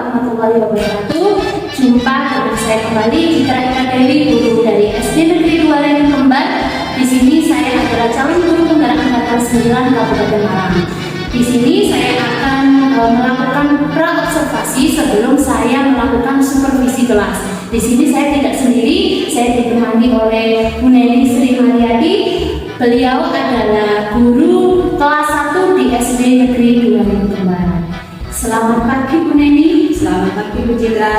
warahmatullahi wabarakatuh. Jumpa dengan saya kembali Citra Eka Dewi, guru dari SD Negeri 2 Reni Kembar. Di sini saya adalah calon guru penggerak angkatan 9 Kabupaten Malang. Di sini saya akan melakukan pra-observasi sebelum saya melakukan supervisi kelas. Di sini saya tidak sendiri, saya ditemani oleh Bu Neni Sri Mariati. Beliau adalah guru kelas 1 di SD Negeri 2 Reni Kembar. Selamat pagi Bu Neni. Selamat pagi Bu Citra.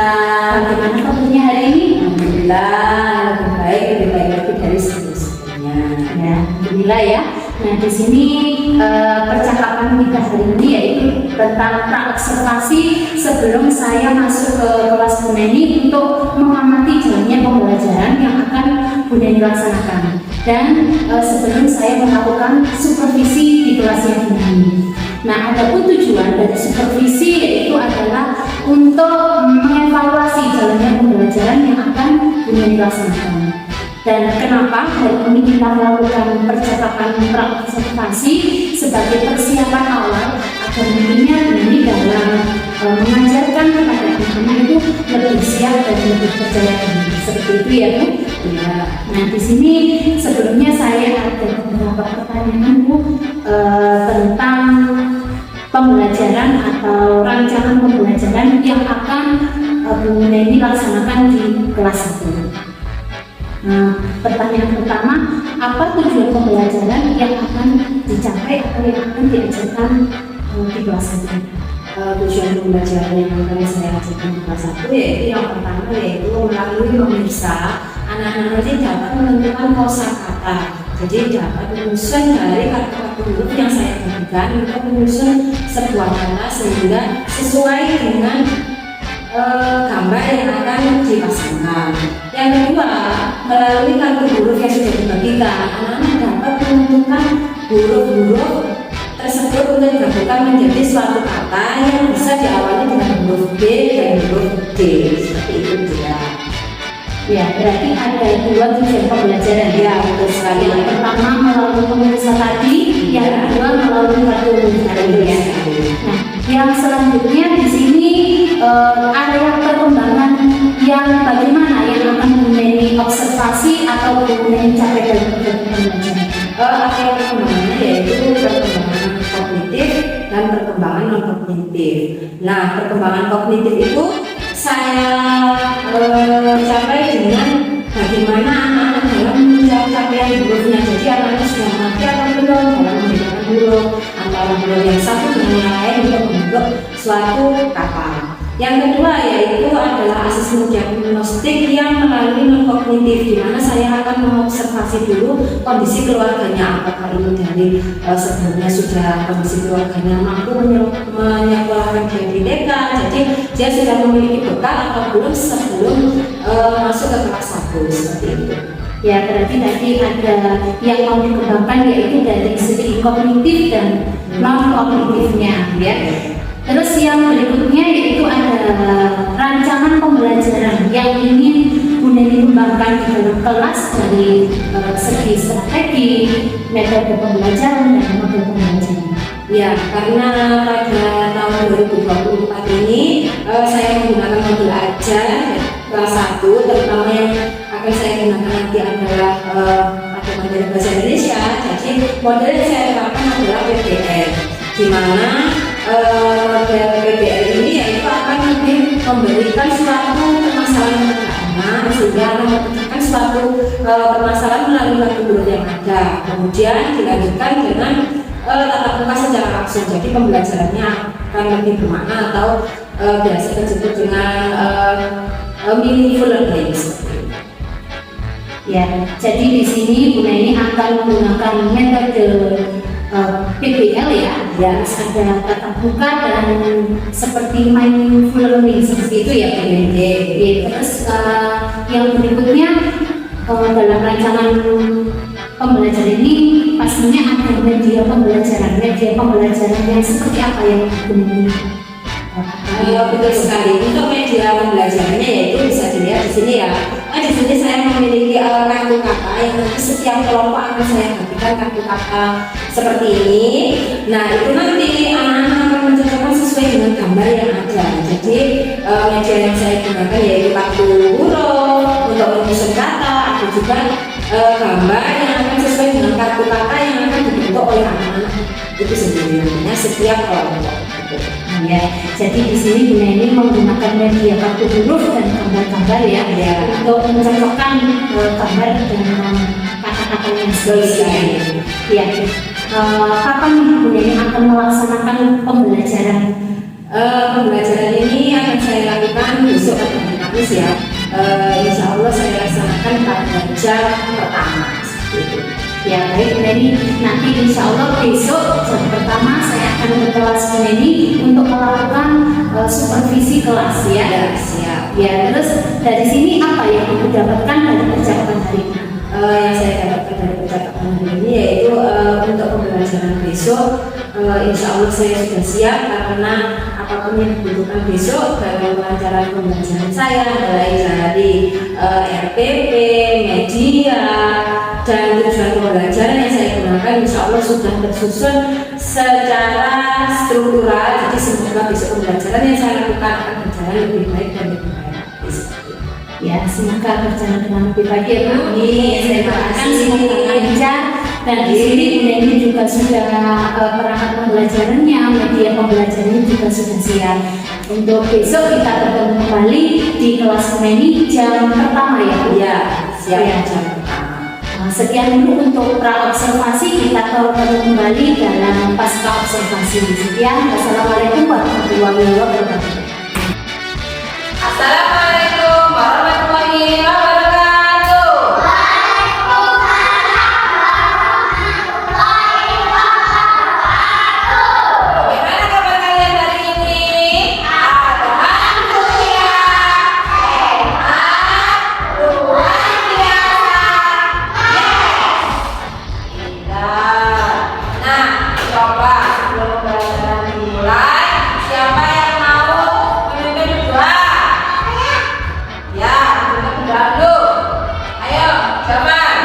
Bagaimana kabarnya hari ini? Alhamdulillah lebih baik lagi dari sebelumnya. Ya, alhamdulillah ya. Nah, di sini percakapan kita hari ini yaitu tentang pra-observasi sebelum saya masuk ke kelas Bu Neni untuk mengamati jalannya pembelajaran yang akan Bu Neni laksanakan. Dan sebelum saya melakukan supervisi di kelasnya Bu Neni. Nah, adapun tujuan dari supervisi yaitu adalah untuk mengevaluasi jalannya pembelajaran yang akan Bu Neni laksanakan. Dan kenapa hari ini kita melakukan percakapan pra-observasi sebagai persiapan awal agar nantinya ini dalam mengajarkan kepada anak-anak itu lebih siap dan lebih percaya diri. Seperti itu ya Bu. Ya. Nah, di sini sebelumnya saya ada beberapa pertanyaan Bu tentang pembelajaran atau rancangan pembelajaran yang akan Bu Neni laksanakan di kelas 1. Nah, pertanyaan pertama, apa tujuan pembelajaran yang akan dicapai atau yang akan diajarkan di kelas 1? Tujuan pembelajaran yang akan saya ajarkan di kelas 1 yaitu yang pertama yaitu melalui pemirsa anak-anak nanti dapat menentukan kosakata. Jadi dapat menyusun dari kata-kata huruf yang saya berikan untuk menyusun sebuah kata sehingga sesuai dengan gambar yang akan dipasangkan. Yang kedua, melalui kartu huruf yang sudah dibagikan, anak-anak dapat menentukan huruf-huruf tersebut untuk digabungkan menjadi suatu kata yang bisa diawali dengan huruf B dan huruf D. Seperti itu dia. Ya, berarti ada dua tujuan pembelajaran. Ya, betul sekali. Yang pertama melalui pemirsa tadi, yang kedua melalui kartu huruf tadi ya. Nah, yang selanjutnya di sini area perkembangan yang bagaimana yang akan menjadi observasi atau menjadi capai dalam pembelajaran. Area perkembangannya yaitu perkembangan kognitif dan perkembangan non kognitif. Nah, perkembangan kognitif itu saya capai dengan bagaimana anak-anak dalam mencapai capaian hurufnya. Jadi anak-anak sudah mengerti atau belum dalam membedakan huruf antara huruf yang satu dengan yang lain untuk membentuk suatu kata. Yang kedua yaitu adalah asesmen diagnostik yang melalui non kognitif, di mana saya akan mengobservasi dulu kondisi keluarganya, apakah ini dari sebelumnya sudah kondisi keluarganya mampu menyekolahkan dia di TK, jadi dia sudah memiliki bekal atau belum sebelum masuk ke kelas 1 seperti itu. Ya, berarti tadi ada yang mau dikembangkan yaitu dari segi kognitif dan non kognitifnya ya. Terus yang berikutnya yaitu ada rancangan pembelajaran yang ingin Bu Neni kembangkan di dalam kelas dari segi strategi, metode pembelajaran dan model pembelajaran. Ya, karena pada tahun 2024 ini saya menggunakan modul ajar kelas 1, terutama yang akan saya gunakan nanti adalah pada materi bahasa Indonesia. Jadi model yang saya terapkan adalah PBL, di mana model PBL ini yaitu akan lebih memberikan suatu permasalahan pertama sehingga akan memecahkan suatu permasalahan melalui kartu huruf yang ada, kemudian dilanjutkan dengan tatap muka secara langsung. Jadi pembelajarannya akan lebih bermakna atau biasa disebut dengan meaningful learning. Ya, jadi di sini Bu Neni akan menggunakan metode PBL ya, ada tatap muka dan seperti mindful learning seperti itu ya Bu Neni. Terus yang berikutnya dalam rancangan pembelajaran ini pastinya ada media pembelajaran yang seperti apa yang Bu Neni? Betul sekali. Untuk media pembelajarannya yaitu bisa dilihat di sini ya. Di sini saya memiliki kartu kata yang nanti setiap kelompok akan saya bagikan kartu kata seperti ini. Nah, itu nanti anak-anak akan mencontohkan sesuai dengan gambar yang ada. Jadi media yang saya gunakan yaitu kartu huruf untuk menyusun kata, atau juga gambar yang akan sesuai dengan kartu kata yang akan dibentuk oleh anak-anak itu sendiri, namanya setiap kelompok. Ya, jadi di sini Bu Neni menggunakan media kartu huruf dan gambar-gambar ya, untuk mencocokkan gambar dengan kata-kata yang sesuai. Ya, kapan Bu Neni akan melaksanakan pembelajaran? Pembelajaran ini akan saya lakukan besok atau hari Kamis ya. Insya Allah saya laksanakan pada jam pertama. Ya baik Bu Neni, nanti insya Allah besok jam pertama saya akan ke kelas Bu Neni untuk melakukan supervisi kelas ya. Siap. Ya, terus dari sini apa yang Ibu dapatkan dari percakapan hari ini? Yang saya dapatkan dari percakapan hari ini yaitu untuk pembelajaran besok, insya Allah saya sudah siap karena apapun yang dibutuhkan besok dalam pelancaran pembelajaran saya, mulai dari RPP, media, dan tujuan pembelajaran yang saya gunakan insya Allah sudah tersusun secara struktural. Jadi semoga besok pembelajaran yang saya lakukan akan berjalan lebih baik dan lebih baik. Ya, semoga berjalan dengan lebih baik ya Bu. Saya doakan semoga lancar. Dan di sini Bu Neni juga sudah perangkat pembelajarannya, media pembelajarannya juga sudah siap. Untuk besok kita ketemu kembali di kelas Bu Neni jam pertama ya Bu. Ya, siap Ya. jam pertama. Sekian dulu untuk pra-observasi, kita ketemu kembali dalam pasca observasi. Sekian, wassalamualaikum warahmatullahi wabarakatuh. Assalamualaikum warahmatullahi wabarakatuh. Bagaimana kabar kalian hari ini? Alhamdulillah sehat, luar biasa. Yes. Indah. Nah, coba sebelum pembelajaran dimulai, siapa yang mau memimpin doa? Ya, kita dulu. Ayo, zaman.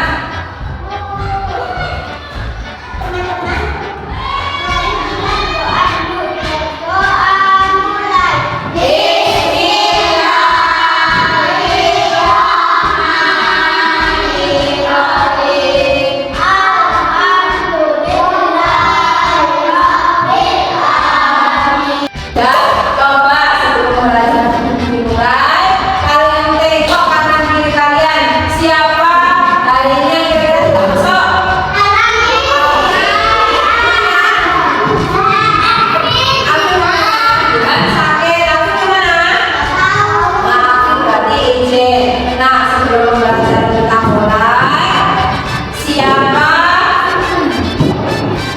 Dan coba sebelum pembelajaran dimulai, kalian tengok kanan kiri kalian. Siapa hari ini yang kira-kira tidak masuk? Bukan sakit, tapi gimana? Nah, berarti izin. Nah, sebelum pembelajaran kita mulai, siapa?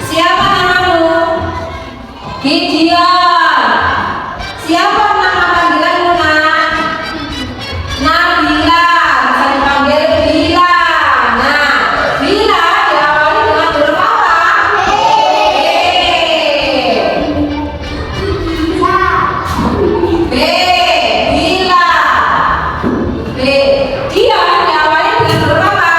Siapa namamu? Gideon. Siapa nama panggilanmu, Nak? Nabila, bisa dipanggil Bila. Nah, Bila diawali dengan huruf apa? B. Bila. B. Dia diawali dengan huruf apa?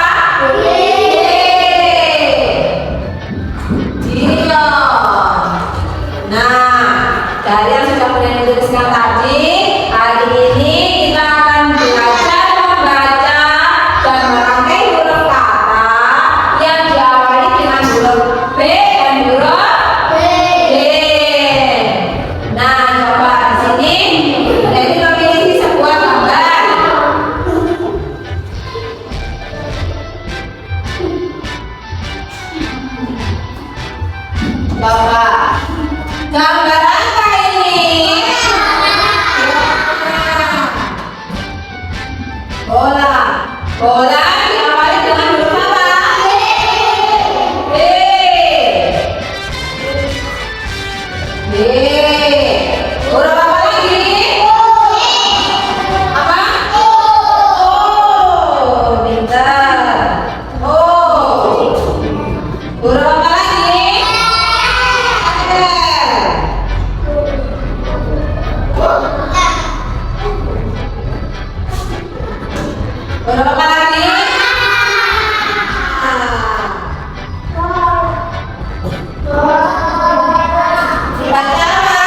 Dion. Nah, dari yang sudah mulai dituliskan tadi, hari ini kita akan belajar membaca dan merangkai huruf kata yang diawali dengan huruf B dan huruf D. Nah, coba di sini jadi memiliki sebuah gambar. Coba gambar apa ini? Bola. Bola diawali dengan huruf apa? B. B. Huruf apa lagi? Apa? Oh, pintar. Oh. Huruf apa lagi? Huruf apa lagi? Dibaca apa?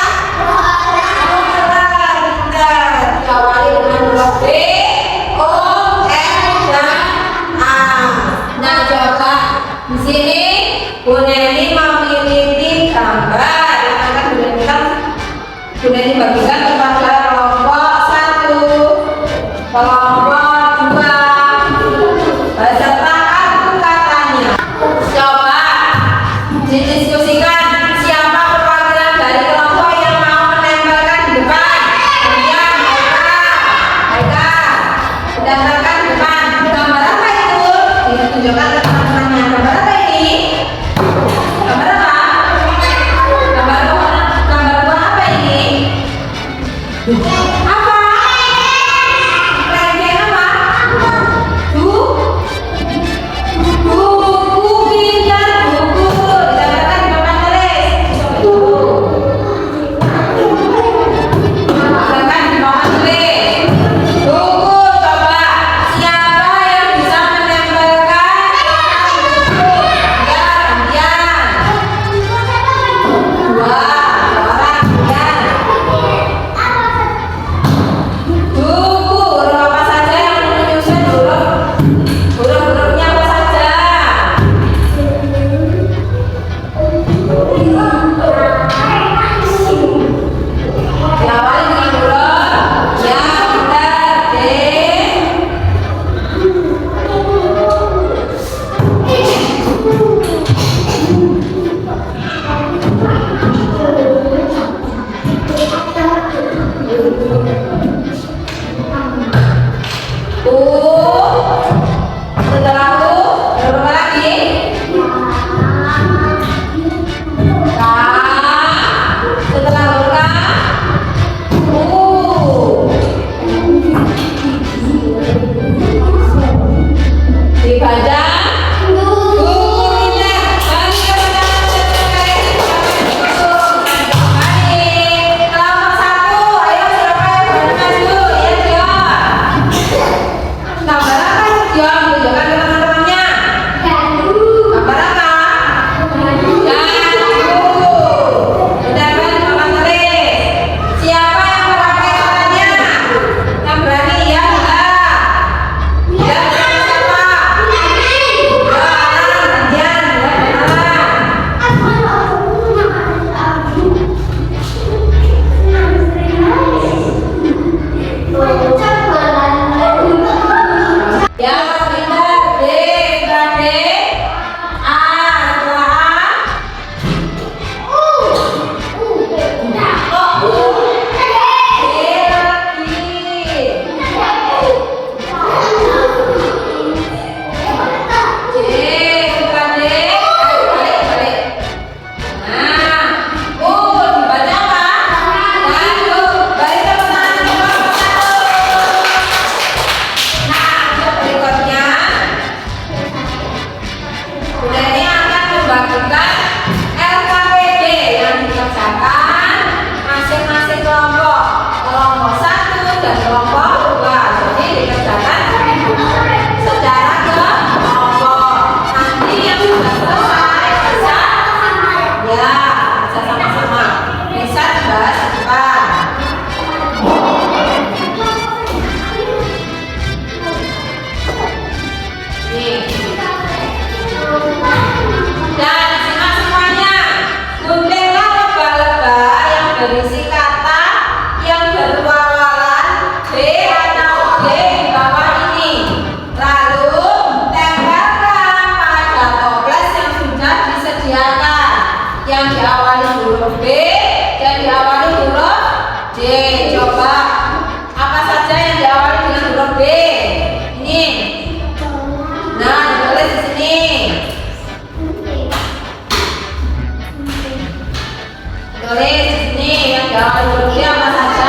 Tulis di sini yang diawali huruf B apa saja?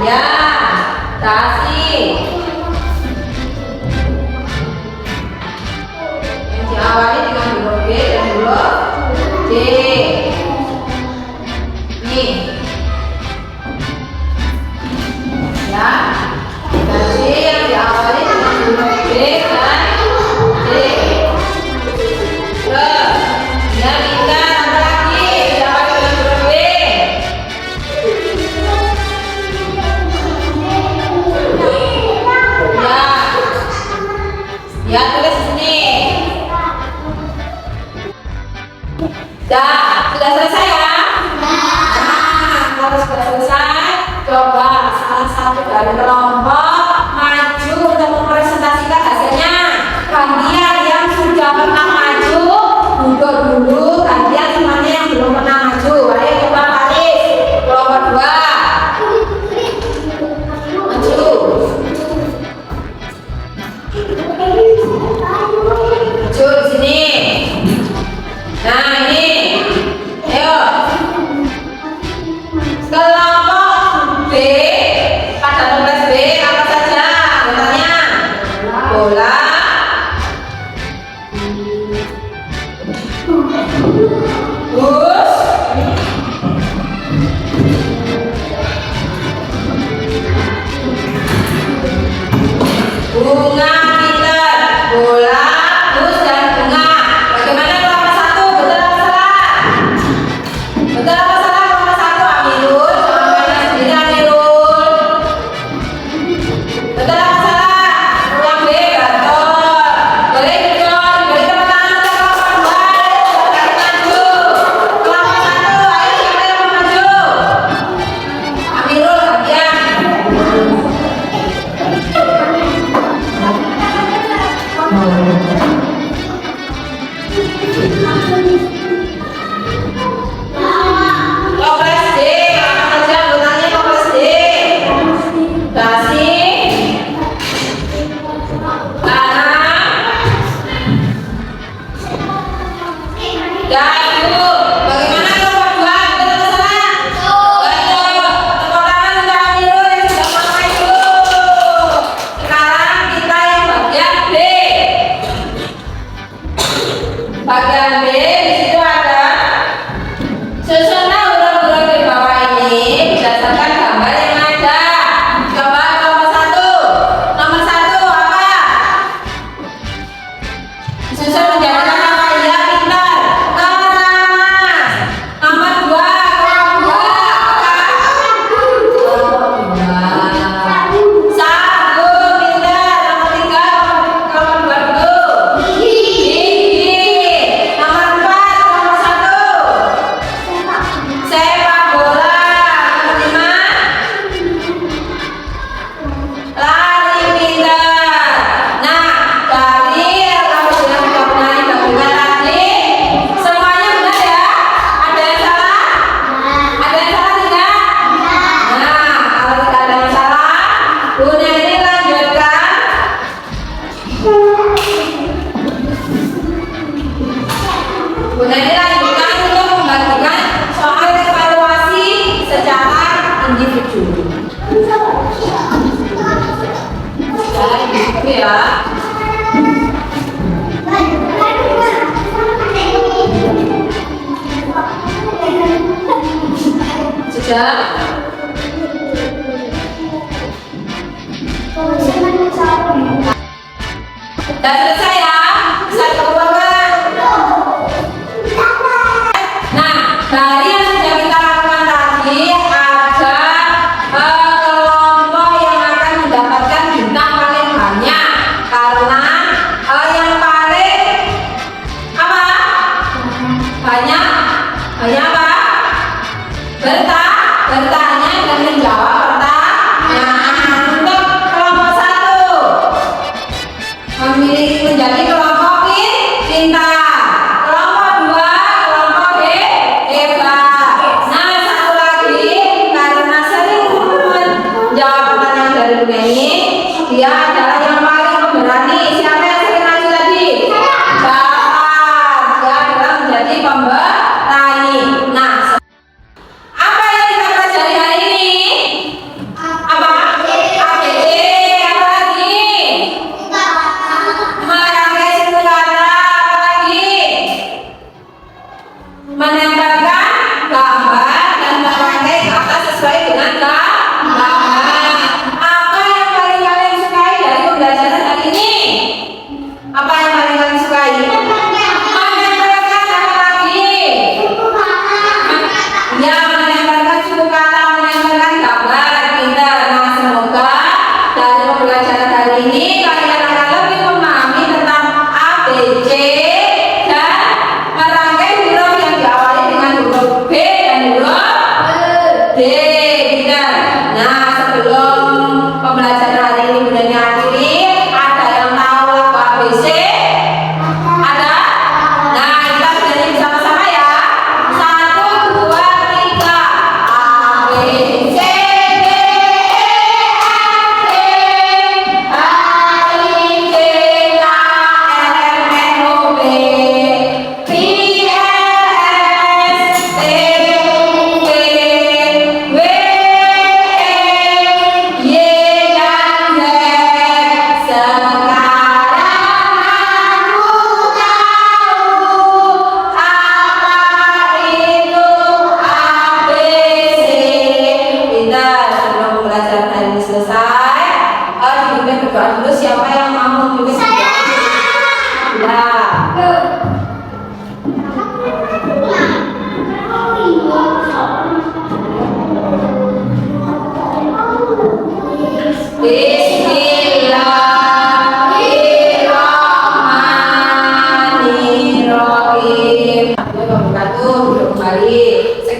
Ya, kasih. Yang diawali dengan huruf B dan huruf D. Nih. Ya, kasih yang diawali dengan huruf B dan D. Terus, ya kita ada lagi diawali dengan huruf B. Ya, tulis di sini. Dah, sudah selesai ya? Kalau sudah selesai, coba salah satu dari kelompok maju untuk mempresentasikan hasilnya. Kalian yang sudah pernah maju, duduk dulu. Kalian semuanya yang belum pernah maju, ayo coba baris. Kelompok 2. Maju. Maju di sini. Nah, ini. Ayo. Kelompok B, pada tulis B apa saja? Katanya bola, bus, bunga, Peter, bola, bus, dan bunga. Bagaimana kelompok 1? Betul apa salah? Betul apa salah kelompok 1? Amirul, jangan mainan sendiri Amirul. Betul apa salah? Yang B, betul. Boleh duduk, beri tepuk tangan untuk kelompok 2. Ayo maju. Kelompok 1, ayo siapa yang mau maju? Amirul, gantian. Toples D, apa saja anggotanya toples D? Kasih, dayu. Bagaimana kelompok 2? Betul atau salah? Betul. Tepuk tangan untuk Amirul yang sudah mau maju. Sekarang kita yang bagian B. Bagian B di situ ada susunan huruf-huruf di bawah ini berdasarkan gambar yang ada. Coba nomor 1. Nomor 1 apa? Susun menjadi apa? Iya, pintar. Nomor 1. Nomor 2. Nomor 2 apa? Sagu, pintar. Nomor 3. Nomor 2 dulu. Gigi. Nomor 4. Nomor 1. Sepak bola. Nomor 5. Lari, pintar. Nah, dari kamu sudah pernah dibagikan tadi, semuanya benar ya? Ada yang salah? Ada yang salah tidak? Nah, kalau tidak ada yang salah, Bunda ini lanjutkan. Bunda ini lanjutkan untuk membagikan soal evaluasi secara individu. Secara individu ya. Sudah. Sudah selesai ya? Bisa dikeluarkan. Nah, dari yang sudah kita lakukan tadi ada kelompok yang akan mendapatkan bintang paling banyak karena yang paling apa? Banyak apa? Bertanya dan menjawab pertanyaan. Untuk kelompok 1 memiliki menjadi kelompok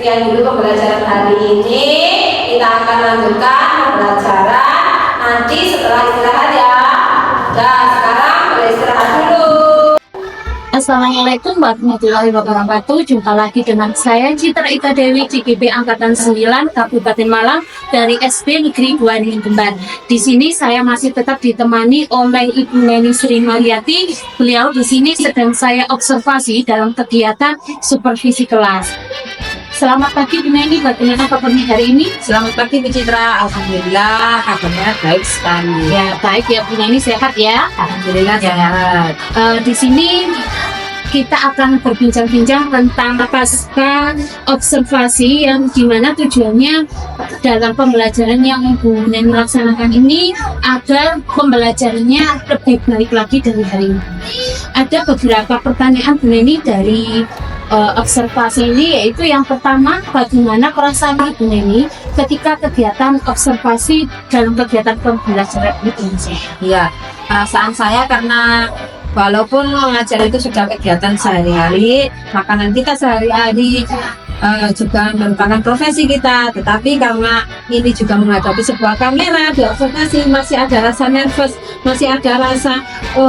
sekian dulu pembelajaran hari ini. Kita akan lanjutkan pembelajaran nanti setelah istirahat ya. Dan sekarang boleh istirahat dulu. Assalamualaikum warahmatullahi wabarakatuh. Jumpa lagi dengan saya Citra Ika Dewi, CGP Angkatan 9 Kabupaten Malang dari SD Negeri 2 Kembar. Di sini saya masih tetap ditemani oleh Ibu Neni Sri Mariati. Beliau di sini sedang saya observasi dalam kegiatan supervisi kelas. Selamat pagi Bu Neni, bagaimana kabarnya hari ini? Selamat pagi Bu Citra, alhamdulillah kabarnya baik sekali. Ya baik ya Bu Neni, sehat ya? Alhamdulillah sehat. Di sini kita akan berbincang-bincang tentang pasca observasi yang dimana tujuannya dalam pembelajaran yang Ibu Neni laksanakan ini agar pembelajarannya lebih baik lagi dari hari ini. Ada beberapa pertanyaan Bu Neni dari observasi ini, yaitu yang pertama, bagaimana perasaan Ibu Neni ketika kegiatan observasi dalam kegiatan pembelajaran itu? Iya, perasaan saya karena walaupun mengajar itu sudah kegiatan sehari-hari, makanan kita sehari-hari juga merupakan profesi kita, tetapi karena ini juga menghadapi sebuah kamera di observasi, masih ada rasa nervous, masih ada rasa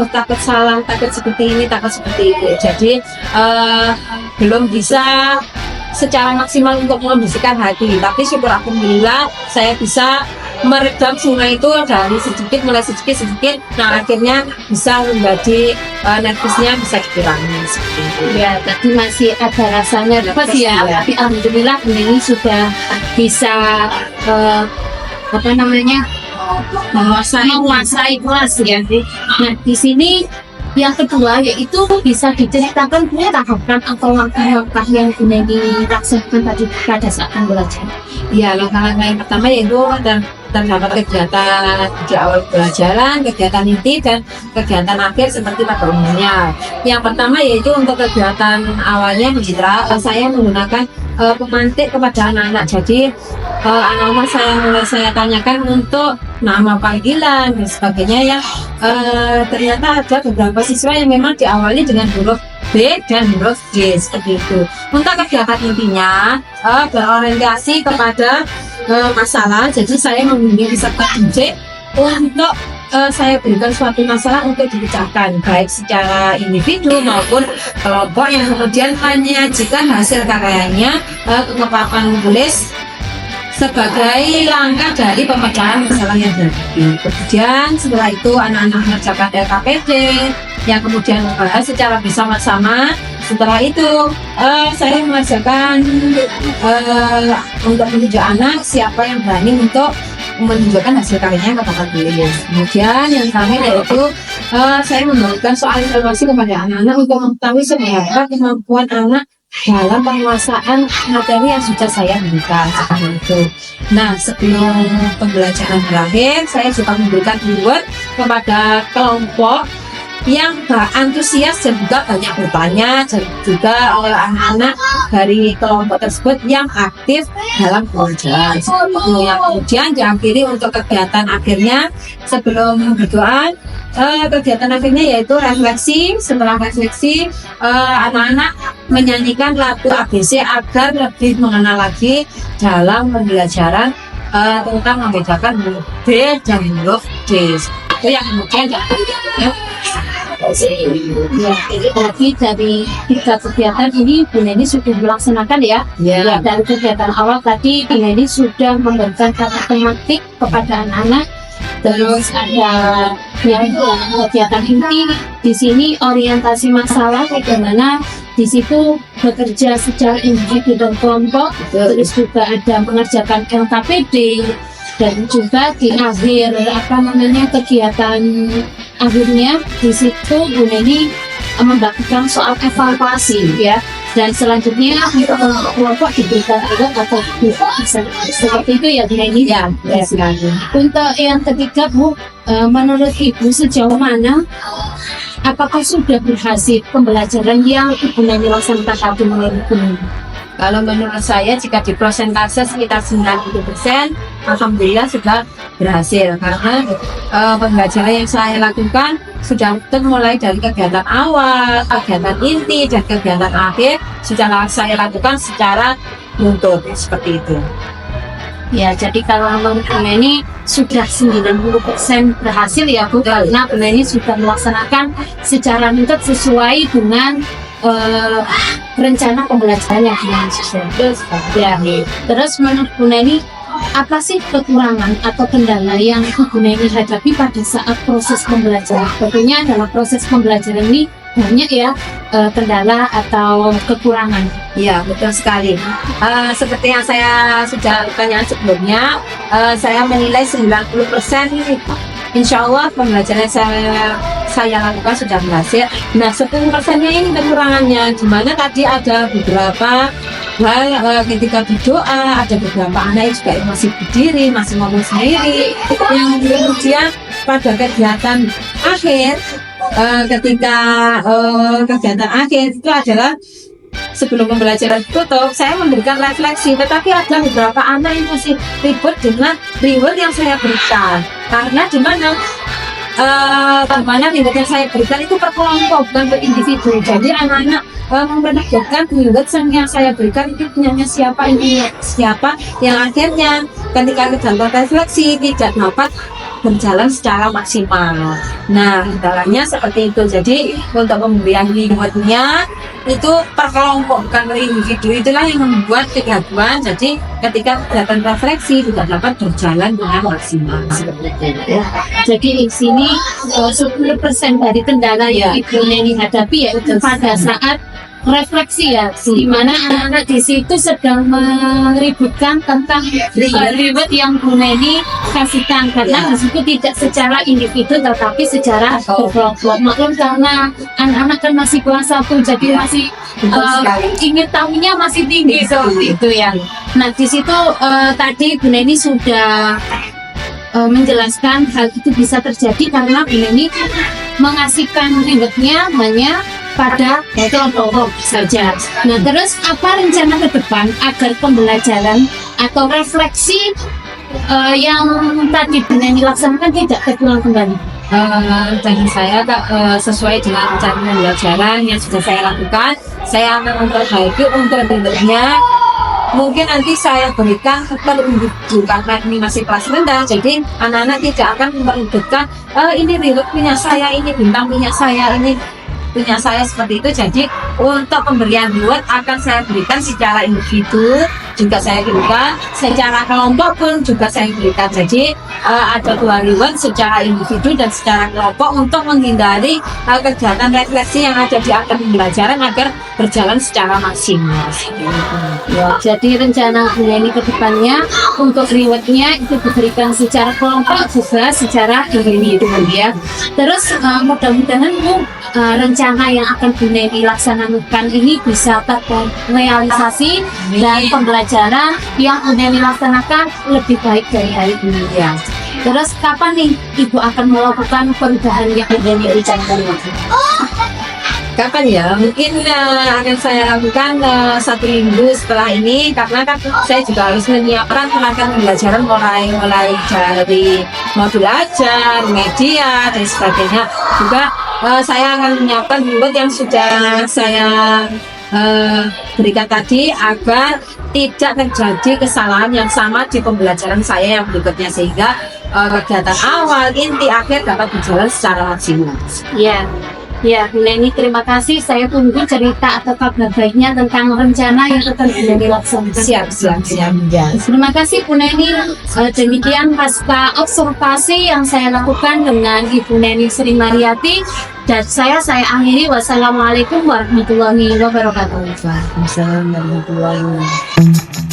takut salah, takut seperti ini, takut seperti itu. Jadi belum bisa secara maksimal untuk membersihkan hati, tapi syukur alhamdulillah saya bisa meredam sungai itu dari sedikit mulai sedikit, nah akhirnya bisa menjadi nervousnya bisa dikurangi seperti itu. Ya, tadi masih ada rasanya nervous ya, tapi alhamdulillah ini sudah bisa menguasai kelas ya. Nah, di sini yang kedua yaitu bisa diceritakan tahapan atau langkah-langkah yang Bu Neni laksanakan tadi pada saat belajar. Ya, langkah-langkah yang pertama yaitu terdapat kegiatan di awal pembelajaran, kegiatan inti dan kegiatan akhir seperti pada umumnya. Yang pertama yaitu untuk kegiatan awalnya Bu Citra, saya menggunakan pemantik kepada anak-anak. Jadi anak-anak saya tanyakan untuk nama panggilan dan sebagainya yang ternyata ada beberapa siswa yang memang diawali dengan huruf B dan huruf D seperti itu. Untuk kegiatan intinya berorientasi kepada masalah, jadi saya membimbing peserta didik untuk saya berikan suatu masalah untuk dipecahkan baik secara individu maupun kelompok yang kemudian menyajikan hasil karyanya ke papan tulis sebagai langkah dari pemecahan masalah yang terjadi. Kemudian setelah itu anak-anak mengerjakan LKPD yang kemudian membahas secara bersama-sama. Setelah itu saya mengajarkan untuk menunjuk anak siapa yang berani untuk menunjukkan hasil karyanya ke papan tulis. Kemudian yang terakhir yaitu saya memberikan soal evaluasi kepada anak-anak untuk mengetahui seberapa kemampuan anak dalam penguasaan materi yang sudah saya berikan seperti itu. Nah, sebelum pembelajaran berakhir, saya juga memberikan reward kepada kelompok yang antusias dan juga banyak bertanya, dan juga oleh anak-anak dari kelompok tersebut yang aktif dalam pembelajaran. Yang kemudian diakhiri untuk kegiatan akhirnya sebelum berdoa. Kegiatan akhirnya yaitu refleksi. Setelah refleksi, anak-anak menyanyikan lagu ABC agar lebih mengenal lagi dalam pembelajaran tentang membedakan huruf B dan huruf D. Itu yang kemudian Ya, jadi dari 3 kegiatan ini Bu Neni sudah melaksanakan ya. Ya. Dari kegiatan awal tadi Bu Neni sudah memberikan kata tematik kepada anak-anak. Terus ada yang kegiatan inti, di sini orientasi masalah bagaimana di situ bekerja secara individu dan kelompok. Terus juga ada mengerjakan LKPD, dan juga di akhir kegiatan akhirnya di situ Bu Neni membagikan soal evaluasi ya, dan selanjutnya kelompok diberikan atau seperti itu ya Bu Neni ya. Untuk yang ketiga Bu, menurut Ibu sejauh mana apakah sudah berhasil pembelajaran yang Ibu Neni laksanakan tadi menurut Ibu Neni? Kalau menurut saya jika di persentase sekitar 90%, alhamdulillah sudah berhasil karena pembelajaran yang saya lakukan sudah mulai dari kegiatan awal, kegiatan inti dan kegiatan akhir sudah saya lakukan secara nuntut seperti itu. Ya, jadi kalau menurut Bu Neni sudah 90% berhasil ya Bu, karena Bu Neni sudah melaksanakan secara nuntut sesuai dengan rencana pembelajaran yang Bu Neni susun. Ya. Terus menurut Bu Neni, apa sih kekurangan atau kendala yang Bu Neni hadapi pada saat proses pembelajaran? Tentunya dalam proses pembelajaran ini banyak ya kendala atau kekurangan. Ya, betul sekali. Seperti yang saya sudah tanya sebelumnya, saya menilai 90% insya Allah pembelajaran saya lakukan sudah berhasil. Nah, 10%-nya ini kekurangannya, di mana tadi ada beberapa hal ketika berdoa, ada beberapa anak yang juga masih berdiri, masih ngomong sendiri, yang kemudian pada kegiatan akhir, ketika kegiatan akhir itu adalah sebelum pembelajaran tutup, saya memberikan refleksi, tetapi ada beberapa anak yang masih ribut dengan reward yang saya berikan, karena di mana reward yang saya berikan itu per kelompok bukan per individu. Jadi anak-anak memperhatikan reward yang saya berikan itu punyanya siapa, ini siapa, yang akhirnya ketika kegiatan refleksi tidak dapat berjalan secara maksimal. Nah, kendalanya seperti itu. Jadi untuk pemberian rewardnya itu per kelompok bukan per individu, itulah yang membuat kegaduhan. Jadi ketika kegiatan refleksi tidak dapat berjalan dengan maksimal seperti itu. Ya. Jadi di sini 10% dari kendala yang Ibu Neni hadapi yaitu pada saat refleksi ya, di mana anak-anak di situ sedang meributkan tentang reward yang Bu Neni kasihkan, karena di situ tidak secara individu tetapi secara berkelompok. Maklum karena anak-anak kan masih kelas 1, jadi masih ingin tahunya masih tinggi seperti itu ya. Nah di situ tadi Bu Neni sudah menjelaskan hal itu bisa terjadi karena Bu Neni mengasihkan rewardnya hanya pada kelompok saja. Nah, terus apa rencana ke depan agar pembelajaran atau refleksi yang tadi Bu Neni laksanakan tidak terulang kembali? Bagi saya sesuai dengan rencana pembelajaran yang sudah saya lakukan, saya akan memperbaiki untuk rewardnya. Mungkin nanti saya berikan per individu karena ini masih kelas rendah, jadi anak-anak tidak akan memperebutkan ini reward punya saya, ini bintang punya saya, ini punya saya, seperti itu. Jadi untuk pemberian reward akan saya berikan secara individu, juga saya berikan secara kelompok pun juga saya berikan. Jadi ada 2 reward secara individu dan secara kelompok untuk menghindari kegiatan refleksi yang ada di akhir pembelajaran agar berjalan secara maksimal. Ya, jadi rencana Bu Neni ke depannya untuk rewardnya itu diberikan secara kelompok juga secara individu ya. Terus mudah-mudahan Bu rencana yang akan Bu Neni laksanakan ini bisa terrealisasi dan pembelajaran yang Bu Neni laksanakan lebih baik dari hari ini ya. Terus kapan nih Ibu akan melakukan perubahan yang Bu Neni rencanakan? Kapan ya? Mungkin akan saya lakukan 1 minggu setelah ini, karena kan saya juga harus menyiapkan tenaga pembelajaran mulai dari modul ajar, media dan sebagainya. Juga saya akan menyiapkan reward yang sudah saya berikan tadi agar tidak terjadi kesalahan yang sama di pembelajaran saya yang berikutnya, sehingga kegiatan awal, inti, akhir dapat berjalan secara maksimal. Ya, Bu Neni, terima kasih. Saya tunggu cerita atau kabar baiknya tentang rencana yang akan Bu Neni laksanakan. Siap. Ya. Terima kasih Bu Neni. Demikian pasca observasi yang saya lakukan dengan Ibu Neni Sri Mariati. Dan saya akhiri. Wassalamualaikum warahmatullahi wabarakatuh. Waalaikumsalam warahmatullahi wabarakatuh.